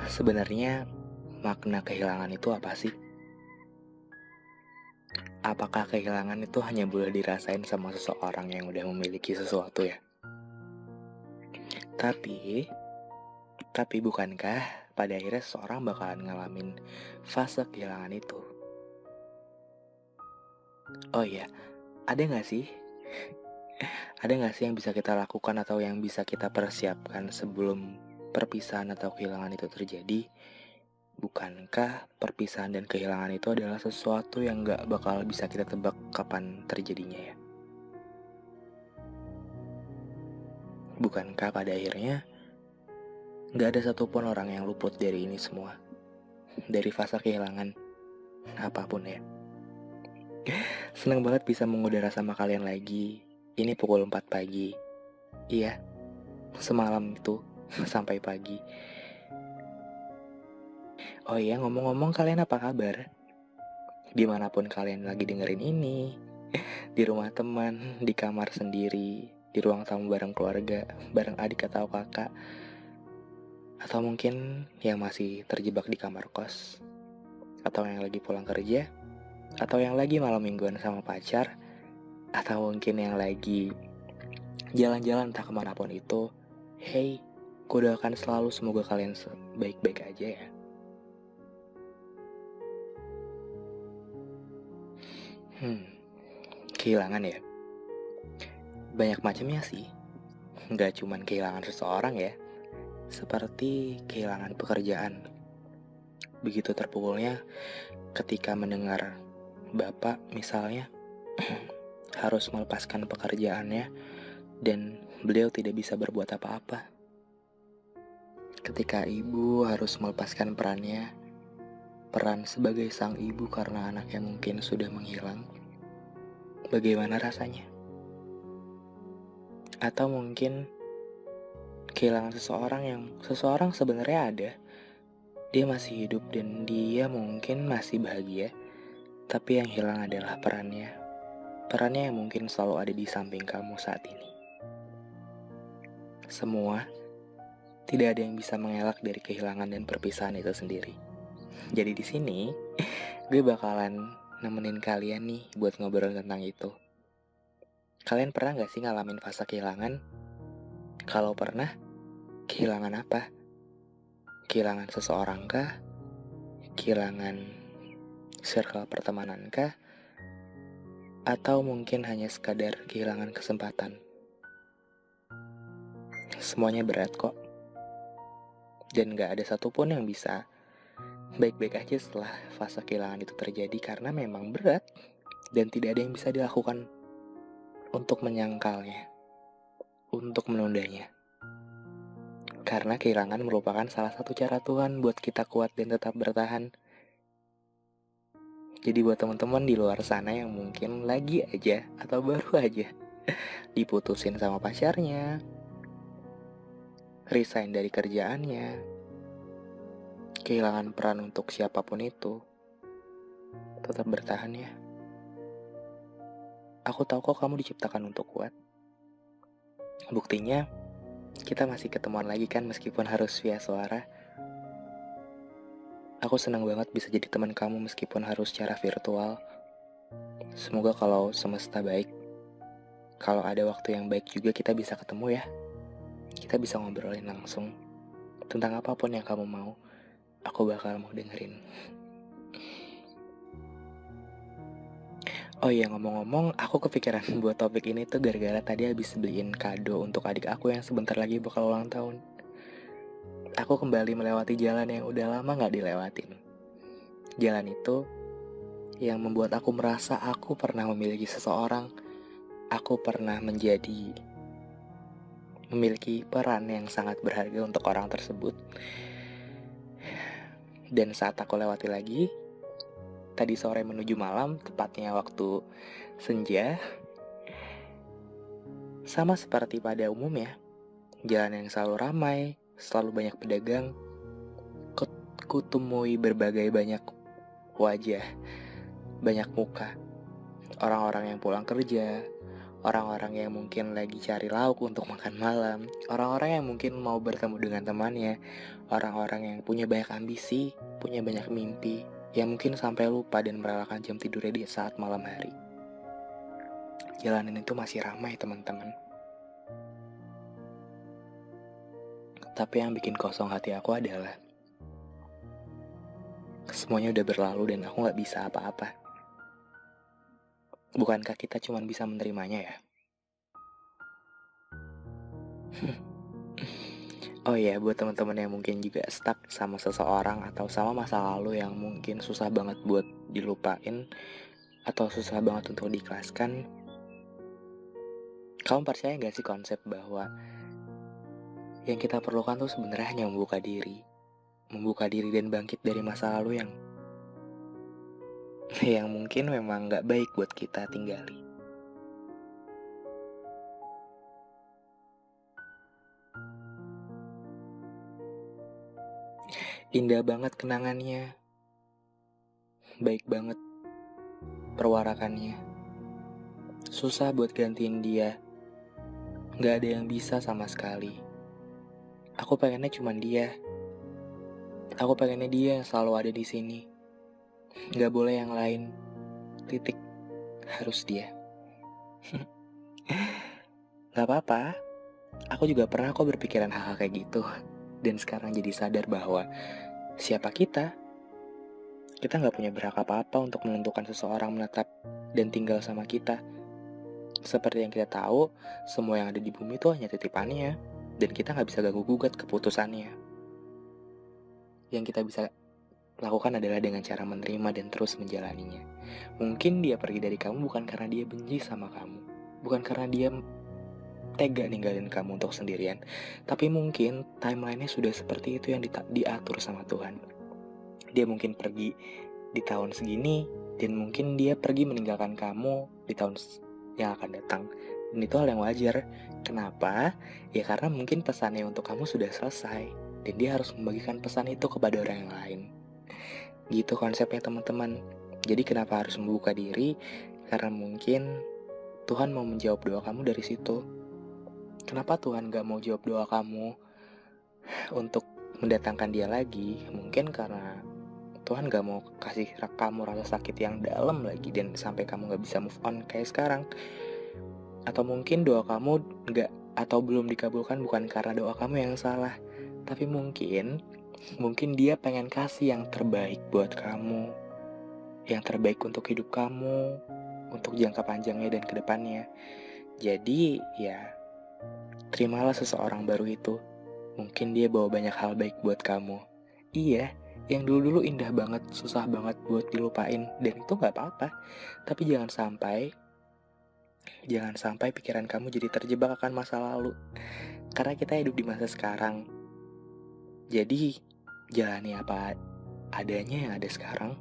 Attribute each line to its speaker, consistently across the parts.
Speaker 1: Sebenarnya makna kehilangan itu apa sih? Apakah kehilangan itu hanya boleh dirasain sama seseorang yang udah memiliki sesuatu ya? Tapi, tapi bukankah pada akhirnya seseorang bakalan ngalamin fase kehilangan itu? Oh iya, ada gak sih? Ada gak sih yang bisa kita lakukan atau yang bisa kita persiapkan sebelum perpisahan atau kehilangan itu terjadi? Bukankah perpisahan dan kehilangan itu adalah sesuatu yang gak bakal bisa kita tebak kapan terjadinya ya? Bukankah pada akhirnya gak ada satupun orang yang luput dari ini semua? Dari fase kehilangan, apapun ya. Senang banget bisa mengudara sama kalian lagi. Ini pukul 4 pagi. Iya, semalam itu sampai pagi. Oh iya, ngomong-ngomong, kalian apa kabar? Dimanapun kalian lagi dengerin ini, di rumah teman, di kamar sendiri, di ruang tamu bareng keluarga, bareng adik atau kakak, atau mungkin yang masih terjebak di kamar kos, atau yang lagi pulang kerja, atau yang lagi malam mingguan sama pacar, atau mungkin yang lagi jalan-jalan entah kemanapun itu. Hey, gue doakan selalu semoga kalian baik-baik aja ya. Kehilangan ya, banyak macamnya sih. Gak cuman kehilangan seseorang ya, seperti kehilangan pekerjaan. Begitu terpukulnya ketika mendengar bapak misalnya harus melepaskan pekerjaannya dan beliau tidak bisa berbuat apa-apa. Ketika ibu harus melepaskan perannya, peran sebagai sang ibu karena anaknya mungkin sudah menghilang. Bagaimana rasanya? Atau mungkin kehilangan seseorang yang seseorang sebenarnya ada. Dia masih hidup dan dia mungkin masih bahagia, tapi yang hilang adalah perannya. Perannya yang mungkin selalu ada di samping kamu saat ini. Semua, tidak ada yang bisa mengelak dari kehilangan dan perpisahan itu sendiri. Jadi di sini, gue bakalan nemenin kalian nih buat ngobrol tentang itu. Kalian pernah gak sih ngalamin fase kehilangan? Kalau pernah, kehilangan apa? Kehilangan seseorang kah? Kehilangan circle pertemanan kah? Atau mungkin hanya sekadar kehilangan kesempatan? Semuanya berat kok. Dan gak ada satupun yang bisa baik-baik aja setelah fase kehilangan itu terjadi, karena memang berat dan tidak ada yang bisa dilakukan untuk menyangkalnya, untuk menundanya. Karena kehilangan merupakan salah satu cara Tuhan buat kita kuat dan tetap bertahan. Jadi buat teman-teman di luar sana yang mungkin lagi aja atau baru aja diputusin sama pacarnya, resign dari kerjaannya, kehilangan peran untuk siapapun itu, tetap bertahan ya. Aku tahu kok kamu diciptakan untuk kuat. Buktinya, kita masih ketemuan lagi kan meskipun harus via suara. Aku senang banget bisa jadi teman kamu meskipun harus secara virtual. Semoga kalau semesta baik, kalau ada waktu yang baik juga kita bisa ketemu ya. Kita bisa ngobrolin langsung tentang apapun yang kamu mau. Aku bakal mau dengerin. Oh iya, ngomong-ngomong, aku kepikiran buat topik ini tuh gara-gara tadi habis beliin kado untuk adik aku yang sebentar lagi bakal ulang tahun. Aku kembali melewati jalan yang udah lama gak dilewatin. Jalan itu yang membuat aku merasa aku pernah memiliki seseorang. Aku pernah memiliki peran yang sangat berharga untuk orang tersebut. Dan saat aku lewati lagi, tadi sore menuju malam, tepatnya waktu senja, sama seperti pada umumnya, jalan yang selalu ramai, selalu banyak pedagang, kutemui berbagai banyak wajah, banyak muka, orang-orang yang pulang kerja, orang-orang yang mungkin lagi cari lauk untuk makan malam, orang-orang yang mungkin mau bertemu dengan temannya, orang-orang yang punya banyak ambisi, punya banyak mimpi, yang mungkin sampai lupa dan merelakan jam tidurnya di saat malam hari. Jalanan itu masih ramai teman-teman. Tapi yang bikin kosong hati aku adalah semuanya udah berlalu dan aku gak bisa apa-apa. Bukankah kita cuma bisa menerimanya ya? Oh iya, buat teman-teman yang mungkin juga stuck sama seseorang atau sama masa lalu yang mungkin susah banget buat dilupain atau susah banget untuk diikhlaskan, kamu percaya gak sih konsep bahwa yang kita perlukan tuh sebenarnya hanya membuka diri dan bangkit dari masa lalu yang yang mungkin memang gak baik buat kita tinggali. Indah banget kenangannya, baik banget perwarakannya. Susah buat gantiin dia, gak ada yang bisa sama sekali. Aku pengennya cuman dia. Aku pengennya dia yang selalu ada di sini. Gak boleh yang lain. Titik. Harus dia. Gak apa-apa. Aku juga pernah kok berpikiran hal-hal kayak gitu. Dan sekarang jadi sadar bahwa siapa kita? Kita gak punya berhak apa-apa untuk menentukan seseorang menetap dan tinggal sama kita. Seperti yang kita tahu, semua yang ada di bumi itu hanya titipannya. Dan kita gak bisa ganggu-gugat keputusannya. Yang kita bisa lakukan adalah dengan cara menerima dan terus menjalaninya. Mungkin dia pergi dari kamu bukan karena dia benci sama kamu, bukan karena dia tega ninggalin kamu untuk sendirian, tapi mungkin timelinenya sudah seperti itu yang diatur sama Tuhan. Dia mungkin pergi di tahun segini, dan mungkin dia pergi meninggalkan kamu di tahun yang akan datang. Dan itu hal yang wajar. Kenapa? Ya karena mungkin pesannya untuk kamu sudah selesai, dan dia harus membagikan pesan itu kepada orang yang lain. Gitu konsepnya teman-teman. Jadi kenapa harus membuka diri? Karena mungkin Tuhan mau menjawab doa kamu dari situ. Kenapa Tuhan gak mau jawab doa kamu untuk mendatangkan dia lagi? Mungkin karena Tuhan gak mau kasih kamu rasa sakit yang dalam lagi dan sampai kamu gak bisa move on kayak sekarang. Atau mungkin doa kamu gak atau belum dikabulkan bukan karena doa kamu yang salah, tapi mungkin dia pengen kasih yang terbaik buat kamu, yang terbaik untuk hidup kamu, untuk jangka panjangnya dan kedepannya. Jadi ya, terimalah seseorang baru itu. Mungkin dia bawa banyak hal baik buat kamu. Iya, yang dulu-dulu indah banget, susah banget buat dilupain, dan itu gak apa-apa. Tapi jangan sampai pikiran kamu jadi terjebak akan masa lalu. Karena kita hidup di masa sekarang. Jadi, jalani apa adanya yang ada sekarang.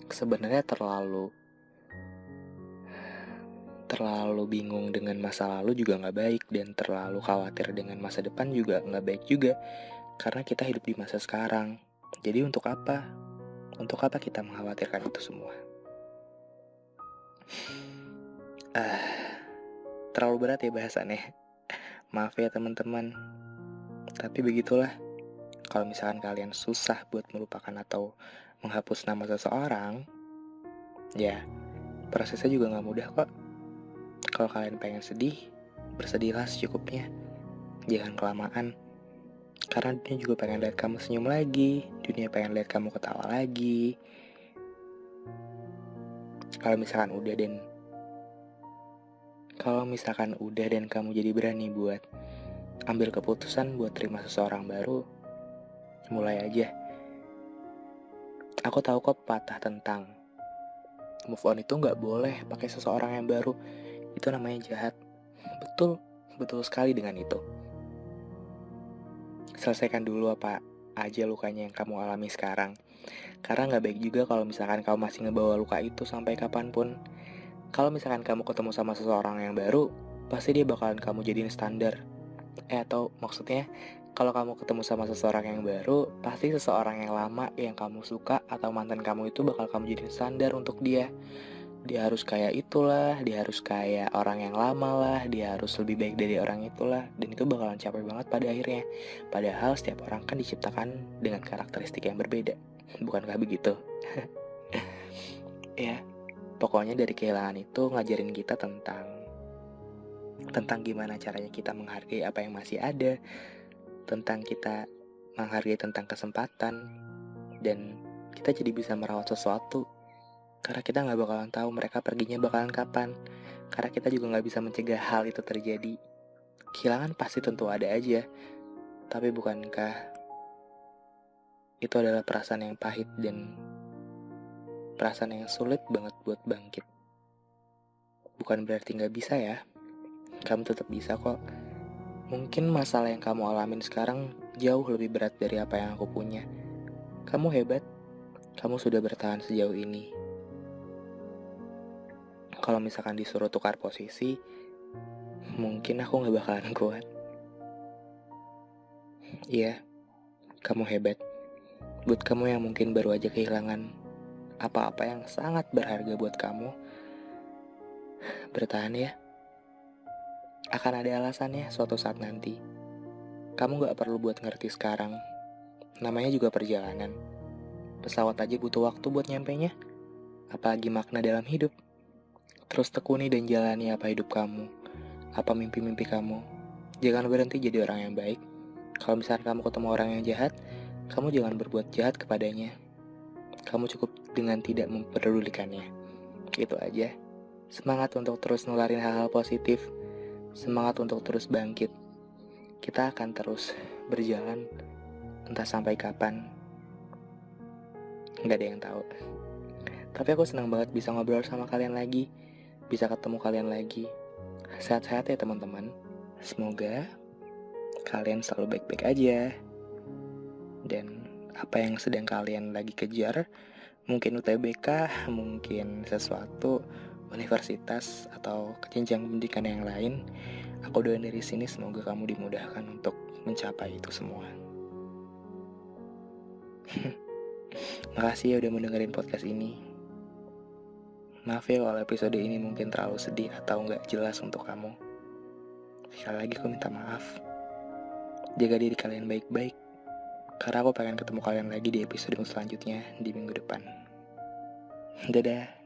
Speaker 1: Sebenarnya terlalu bingung dengan masa lalu juga gak baik, dan terlalu khawatir dengan masa depan juga gak baik juga. Karena kita hidup di masa sekarang. Jadi untuk apa? Untuk apa kita mengkhawatirkan itu semua? Terlalu berat ya bahasannya. Maaf ya teman-teman. Tapi begitulah. Kalau misalkan kalian susah buat melupakan atau menghapus nama seseorang, ya prosesnya juga gak mudah kok. Kalau kalian pengen sedih, bersedihlah secukupnya. Jangan kelamaan. Karena dunia juga pengen lihat kamu senyum lagi. Dunia pengen lihat kamu ketawa lagi. Kalau misalkan udah dan kamu jadi berani buat ambil keputusan buat terima seseorang baru, mulai aja. Aku tahu kok pepatah tentang move on itu gak boleh pakai seseorang yang baru. Itu namanya jahat. Betul sekali dengan itu. Selesaikan dulu apa aja lukanya yang kamu alami sekarang. Karena gak baik juga kalau misalkan kamu masih ngebawa luka itu sampai kapanpun. Kalau misalkan kamu ketemu sama seseorang yang baru, pasti dia bakalan kamu jadiin standar. Atau maksudnya, kalau kamu ketemu sama seseorang yang baru, pasti seseorang yang lama yang kamu suka atau mantan kamu itu bakal kamu jadiin standar untuk dia. Dia harus kayak itulah, dia harus kayak orang yang lama lah, dia harus lebih baik dari orang itulah. Dan itu bakalan capek banget pada akhirnya. Padahal setiap orang kan diciptakan dengan karakteristik yang berbeda. Bukankah begitu? Ya, pokoknya dari kehilangan itu ngajarin kita tentang gimana caranya kita menghargai apa yang masih ada, tentang kita menghargai tentang kesempatan, dan kita jadi bisa merawat sesuatu. Karena kita nggak bakalan tahu mereka perginya bakalan kapan. Karena kita juga nggak bisa mencegah hal itu terjadi. Kehilangan pasti tentu ada aja. Tapi bukankah itu adalah perasaan yang pahit dan perasaan yang sulit banget buat bangkit. Bukan berarti nggak bisa ya. Kamu tetap bisa kok. Mungkin masalah yang kamu alamin sekarang jauh lebih berat dari apa yang aku punya. Kamu hebat. Kamu sudah bertahan sejauh ini. Kalau misalkan disuruh tukar posisi, mungkin aku gak bakalan kuat. Iya, kamu hebat. Buat kamu yang mungkin baru aja kehilangan apa-apa yang sangat berharga buat kamu, bertahan ya. Akan ada alasannya suatu saat nanti. Kamu gak perlu buat ngerti sekarang. Namanya juga perjalanan. Pesawat aja butuh waktu buat nyampainya. Apalagi makna dalam hidup. Terus tekuni dan jalani apa hidup kamu, apa mimpi-mimpi kamu. Jangan berhenti jadi orang yang baik. Kalau misalnya kamu ketemu orang yang jahat, kamu jangan berbuat jahat kepadanya. Kamu cukup dengan tidak memperdulikannya. Itu aja. Semangat untuk terus nularin hal-hal positif. Semangat untuk terus bangkit. Kita akan terus berjalan, entah sampai kapan. Nggak ada yang tahu. Tapi aku senang banget bisa ngobrol sama kalian lagi. Bisa ketemu kalian lagi. Sehat-sehat ya teman-teman. Semoga kalian selalu baik-baik aja. Dan apa yang sedang kalian lagi kejar, mungkin UTBK, mungkin sesuatu universitas atau jenjang pendidikan yang lain, aku doain dari sini semoga kamu dimudahkan untuk mencapai itu semua. Makasih ya udah mendengarin podcast ini. Maaf ya kalau episode ini mungkin terlalu sedih atau nggak jelas untuk kamu. Sekali lagi aku minta maaf. Jaga diri kalian baik-baik. Karena aku pengen ketemu kalian lagi di episode selanjutnya di minggu depan. Dadah.